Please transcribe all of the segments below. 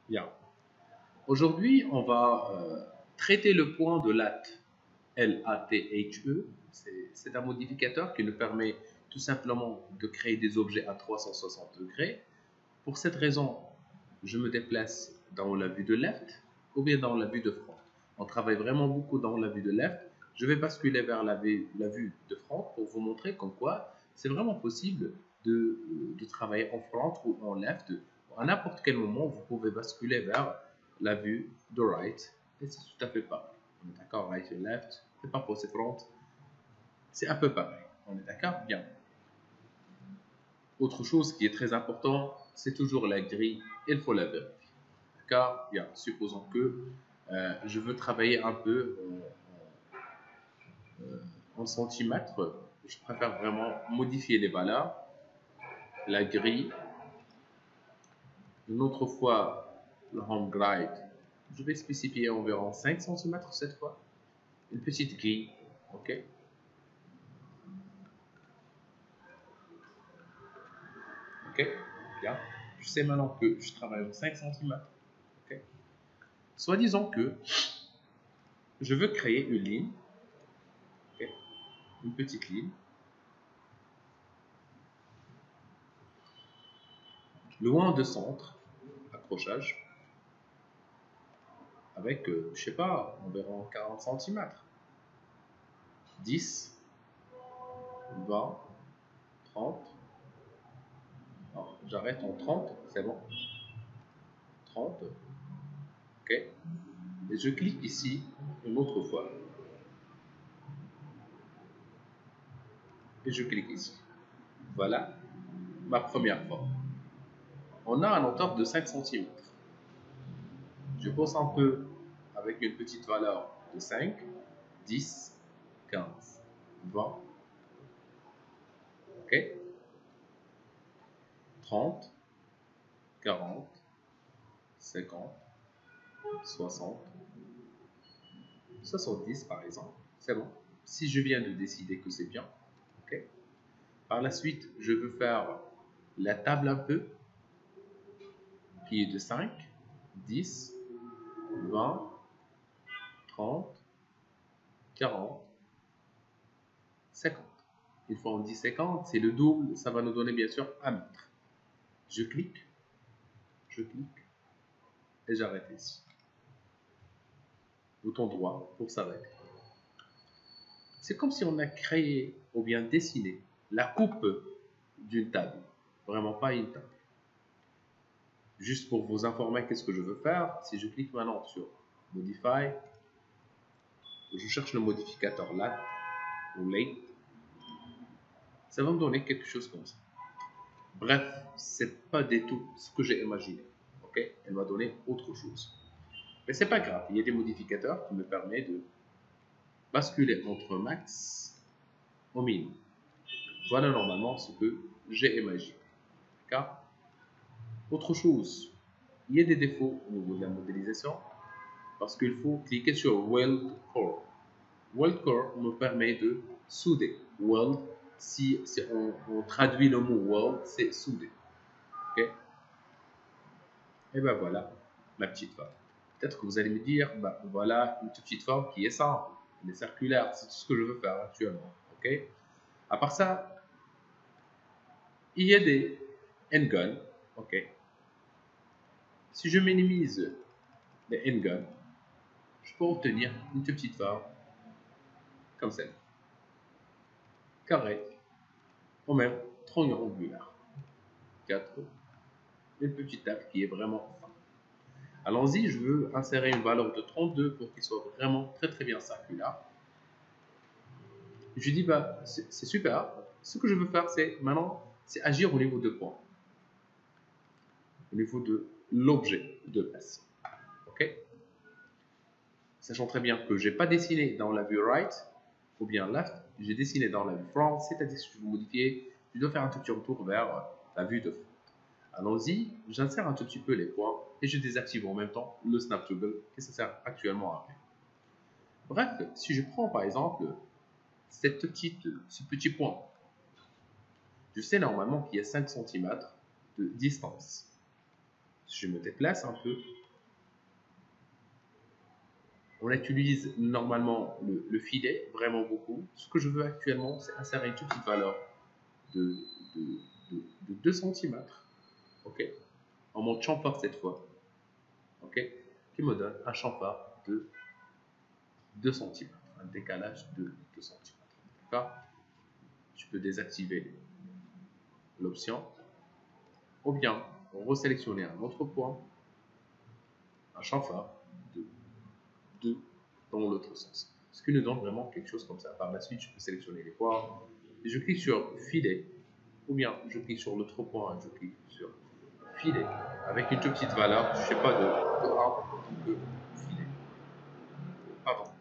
Bien. Aujourd'hui, on va traiter le point de lathe, L-A-T-H-E. C'est un modificateur qui nous permet tout simplement de créer des objets à 360 degrés. Pour cette raison, je me déplace dans la vue de left ou bien dans la vue de front. On travaille vraiment beaucoup dans la vue de left. Je vais basculer vers la vue de front pour vous montrer comme quoi c'est vraiment possible de travailler en front ou en left. À n'importe quel moment, vous pouvez basculer vers la vue de right. Et c'est tout à fait pareil. On est d'accord, right et left. C'est pas pour c'est front. C'est un peu pareil. On est d'accord? Bien. Autre chose qui est très important, c'est toujours la grille. Il faut la vérifier. Car, bien, supposons que je veux travailler un peu en centimètres, je préfère vraiment modifier les valeurs, la grille. Une autre fois, le home glide, je vais spécifier environ 5 centimètres cette fois. Une petite grille, ok? Ok, bien. Je sais maintenant que je travaille en 5 centimètres. Ok. Soit disons que je veux créer une ligne, ok, une petite ligne. Loin de centre, accrochage, avec, je sais pas, environ 40 centimètres. 10, 20, 30. J'arrête en 30, c'est bon. 30, ok. Et je clique ici une autre fois. Et je clique ici. Voilà ma première fois. On a un hauteur de 5 cm. Je pose un peu avec une petite valeur de 5, 10, 15, 20, ok, 30, 40, 50, 60, 70 par exemple. C'est bon. Si je viens de décider que c'est bien, ok. Par la suite, je veux faire la table un peu, qui est de 5, 10, 20, 30, 40, 50. Une fois on dit 50, c'est le double, ça va nous donner bien sûr 1 mètre. Je clique et j'arrête ici. Bouton droit pour s'arrêter. C'est comme si on a créé ou bien dessiné la coupe d'une table. Vraiment pas une table. Juste pour vous informer qu'est-ce que je veux faire, si je clique maintenant sur Modify, je cherche le modificateur Lat ou Late, ça va me donner quelque chose comme ça. Bref, c'est pas du tout ce que j'ai imaginé. Ok, elle m'a donné autre chose. Mais c'est pas grave, il y a des modificateurs qui me permettent de basculer entre max au minimum. Voilà normalement ce que j'ai imaginé. Car, autre chose, il y a des défauts au niveau de la modélisation parce qu'il faut cliquer sur Weld Core. Weld Core me permet de souder. Weld, si on traduit le mot weld, c'est souder. Ok. Et ben voilà ma petite forme. Peut-être que vous allez me dire, ben voilà une petite forme qui est simple, elle est circulaire, c'est tout ce que je veux faire actuellement. Ok. À part ça, il y a des handguns. Ok. Si je minimise les handguns, je peux obtenir une petite forme comme celle, carrée, ou même triangulaire. 4, une petite table qui est vraiment fin. Allons-y, je veux insérer une valeur de 32 pour qu'il soit vraiment très très bien circulaire. Je dis, bah, c'est super. Ce que je veux faire, c'est maintenant, c'est agir au niveau de points, au niveau de l'objet de base. Ok. Sachant très bien que je n'ai pas dessiné dans la vue right ou bien left, j'ai dessiné dans la vue front, c'est-à-dire que si je veux modifier, je dois faire un tout petit retour vers la vue de front. Allons-y, j'insère un tout petit peu les points et je désactive en même temps le snap toggle qui ça sert actuellement à rien. Bref, si je prends par exemple ce petit point, je sais normalement qu'il y a 5 cm de distance. Si je me déplace un peu, on utilise normalement le filet vraiment beaucoup. Ce que je veux actuellement, c'est insérer une toute petite valeur de, de, de 2 cm, ok, en mode chamfer cette fois, ok, qui me donne un chamfer de 2 cm, un décalage de 2 cm. D'accord. Je peux désactiver l'option ou bien resélectionner un autre point, un chamfer de 2 dans l'autre sens. Ce qui nous donne vraiment quelque chose comme ça. Par la suite, je peux sélectionner les points et je clique sur filet ou bien je clique sur l'autre point et je clique sur filet avec une toute petite valeur, je ne sais pas, de 1 en tant que filet. Pardon,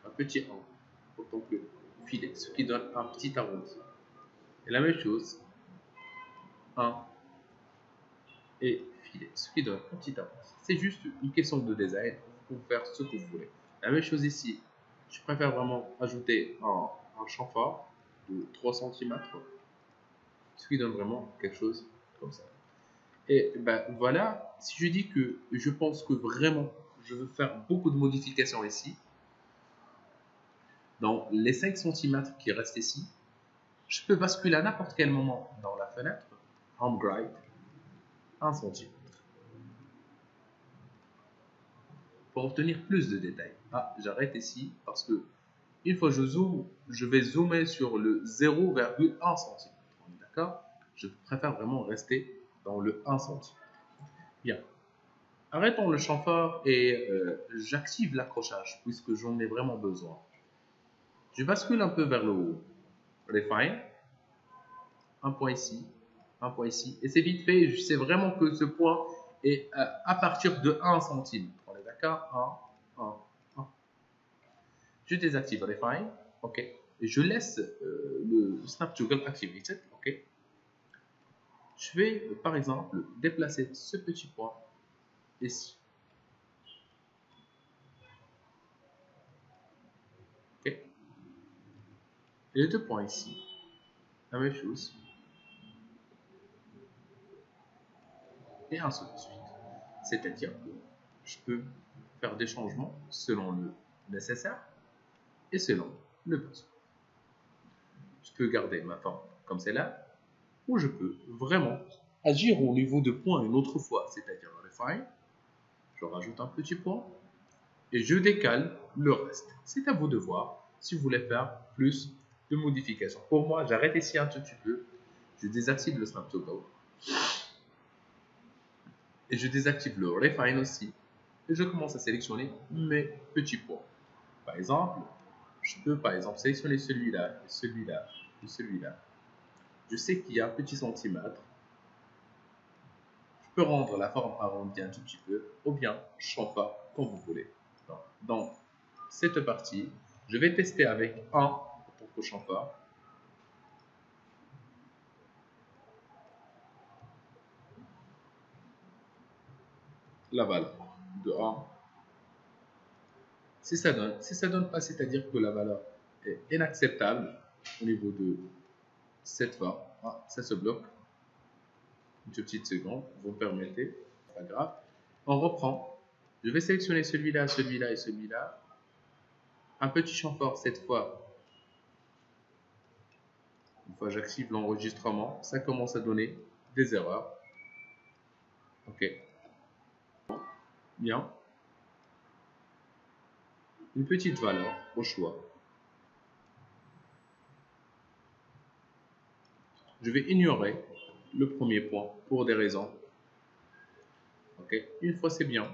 un petit 1 en tant que filet, ce qui donne un petit arrondi. Et la même chose, 1 et filet, ce qui donne un petit arrondi. C'est juste une question de design, vous pouvez faire ce que vous voulez. La même chose ici, je préfère vraiment ajouter un chamfer de 3 cm, ce qui donne vraiment quelque chose comme ça. Et ben voilà, si je dis que je pense que vraiment je veux faire beaucoup de modifications ici, dans les 5 cm qui restent ici, je peux basculer à n'importe quel moment dans la fenêtre, Home Guide, 1 cm, pour obtenir plus de détails. Ah, j'arrête ici parce que une fois que je zoome, je vais zoomer sur le 0,1 cm. D'accord? Je préfère vraiment rester dans le 1 cm. Bien. Arrêtons le chamfer et j'active l'accrochage puisque j'en ai vraiment besoin. Je bascule un peu vers le haut. Refine. Un point ici. Un point ici. Et c'est vite fait. Je sais vraiment que ce point est à partir de 1 cm. On est d'accord? 1, 1, 1. Je désactive Refine. OK. Et je laisse le Snap Toggle activated. OK. Je vais, par exemple, déplacer ce petit point ici. OK. Et les 2 points ici. La même chose. Et ainsi de suite. C'est-à-dire que je peux faire des changements selon le nécessaire et selon le besoin. Je peux garder ma forme comme celle-là, ou je peux vraiment agir au niveau de points une autre fois, c'est-à-dire refine, je rajoute un petit point et je décale le reste. C'est à vous de voir si vous voulez faire plus de modifications. Pour moi, j'arrête ici un tout petit peu, je désactive le Snap Toggle et je désactive le refine aussi et je commence à sélectionner mes petits points. Par exemple, je peux par exemple sélectionner celui-là, celui-là, et celui-là. Je sais qu'il y a un petit centimètre. Je peux rendre la forme arrondie un tout petit peu, ou bien chamfer comme vous voulez. Dans cette partie, je vais tester avec 1 en tant que chamfer. La valeur de 1. Si ça donne pas, c'est-à-dire que la valeur est inacceptable au niveau de cette forme. Ah, ça se bloque. Une petite seconde, vous me permettez, pas grave. On reprend. Je vais sélectionner celui-là, celui-là et celui-là. Un petit chamfer cette fois. Une fois j'active l'enregistrement, ça commence à donner des erreurs. Ok. Bien. Une petite valeur au choix. Je vais ignorer le premier point pour des raisons. Ok. Une fois c'est bien.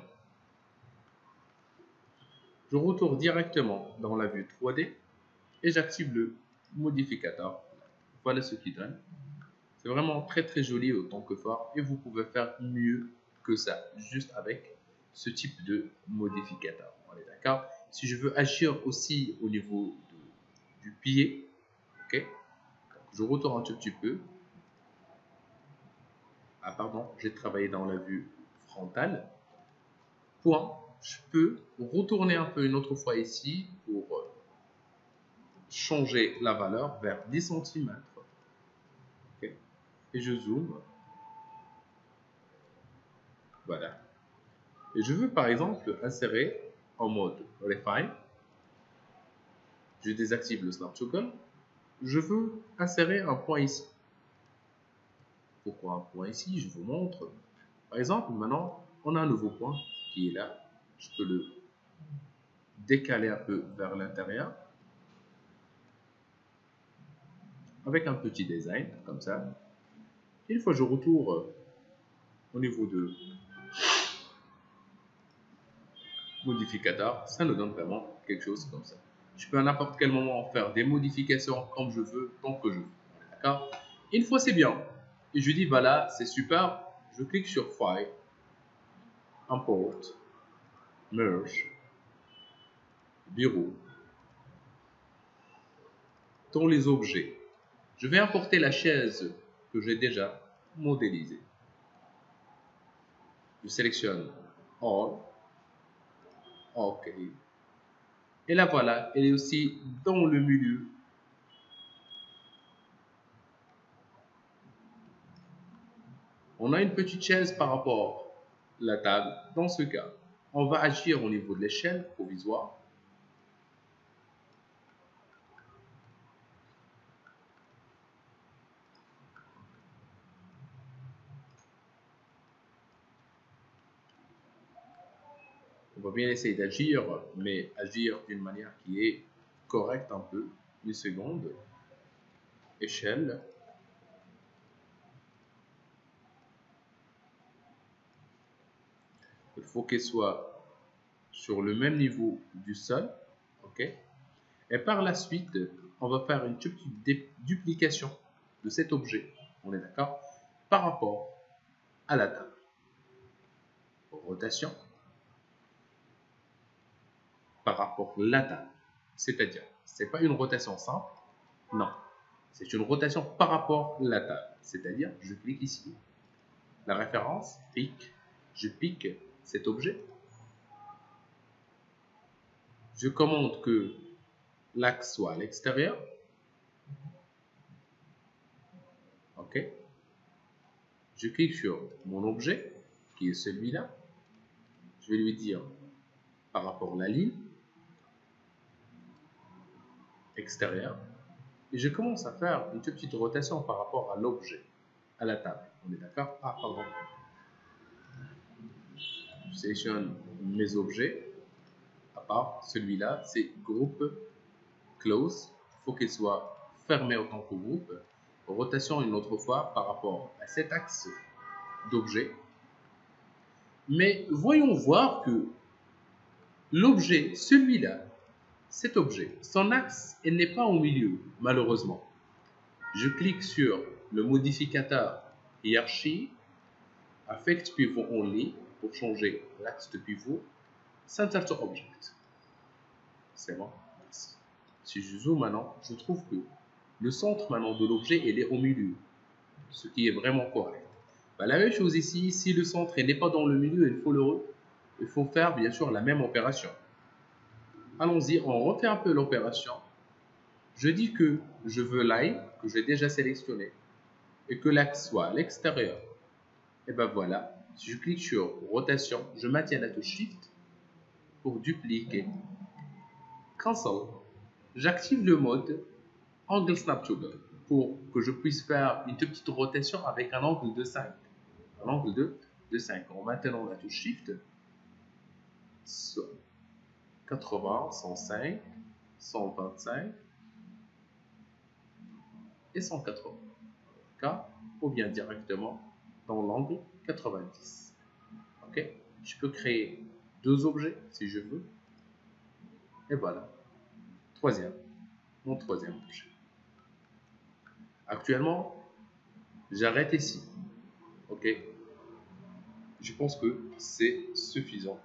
Je retourne directement dans la vue 3D et j'active le modificateur. Voilà ce qu'il donne. C'est vraiment très très joli autant que fort et vous pouvez faire mieux que ça juste avec ce type de modificateur. On est d'accord? Si je veux agir aussi au niveau du pied, ok? Donc, je retourne un tout petit peu. Ah pardon, j'ai travaillé dans la vue frontale. Point. Je peux retourner un peu une autre fois ici pour changer la valeur vers 10 cm. Okay. Et je zoome. Voilà. Et je veux par exemple insérer en mode Refine. Je désactive le Snap Toggle. Je veux insérer un point ici. Pourquoi un point ici? Je vous montre. Par exemple, maintenant, on a un nouveau point qui est là. Je peux le décaler un peu vers l'intérieur avec un petit design comme ça. Une fois que je retourne au niveau de modificateur, ça nous donne vraiment quelque chose comme ça. Je peux à n'importe quel moment faire des modifications comme je veux, tant que je veux. D'accord? Une fois c'est bien. Et je dis voilà, c'est super. Je clique sur File, Import, Merge, Bureau, dans les objets. Je vais importer la chaise que j'ai déjà modélisée. Je sélectionne All, OK. Et là voilà, elle est aussi dans le milieu. On a une petite chaise par rapport à la table. Dans ce cas, on va agir au niveau de l'échelle provisoire. On va bien essayer d'agir, mais agir d'une manière qui est correcte un peu. Une seconde. Échelle. Il faut qu'elle soit sur le même niveau du sol. OK? Et par la suite, on va faire une petite duplication de cet objet. On est d'accord? Par rapport à la table. Rotation. Par rapport à la table. C'est-à-dire, ce n'est pas une rotation simple. Non. C'est une rotation par rapport à la table. C'est-à-dire, je clique ici. La référence, pique. Je pique cet objet. Je commande que l'axe soit à l'extérieur. OK. Je clique sur mon objet, qui est celui-là. Je vais lui dire, par rapport à la ligne, extérieur. Et je commence à faire une petite rotation par rapport à l'objet, à la table. On est d'accord? Ah, pardon. Je sélectionne mes objets. À part celui-là, c'est groupe close. Il faut qu'il soit fermé en tant que groupe. Rotation une autre fois par rapport à cet axe d'objet. Mais voyons voir que l'objet, celui-là, cet objet, son axe, elle n'est pas au milieu, malheureusement. Je clique sur le modificateur hiérarchie, affect pivot only, pour changer l'axe de pivot, center to object. C'est bon. Si je zoome maintenant, je trouve que le centre maintenant de l'objet, il est au milieu, ce qui est vraiment correct. Bah, la même chose ici, si le centre n'est pas dans le milieu, il faut faire bien sûr la même opération. Allons-y, on refait un peu l'opération. Je dis que je veux line, que j'ai déjà sélectionné, et que l'axe soit à l'extérieur. Et ben voilà, si je clique sur rotation, je maintiens la touche Shift pour dupliquer. Cancel. J'active le mode Angle Snap Toggle pour que je puisse faire une petite rotation avec un angle de 5. Un angle de 5. En maintenant la touche Shift, 80, 105, 125 et 180. Ou bien directement dans l'angle 90. Ok? Je peux créer deux objets si je veux. Et voilà. Mon troisième objet. Actuellement, j'arrête ici. Ok? Je pense que c'est suffisant.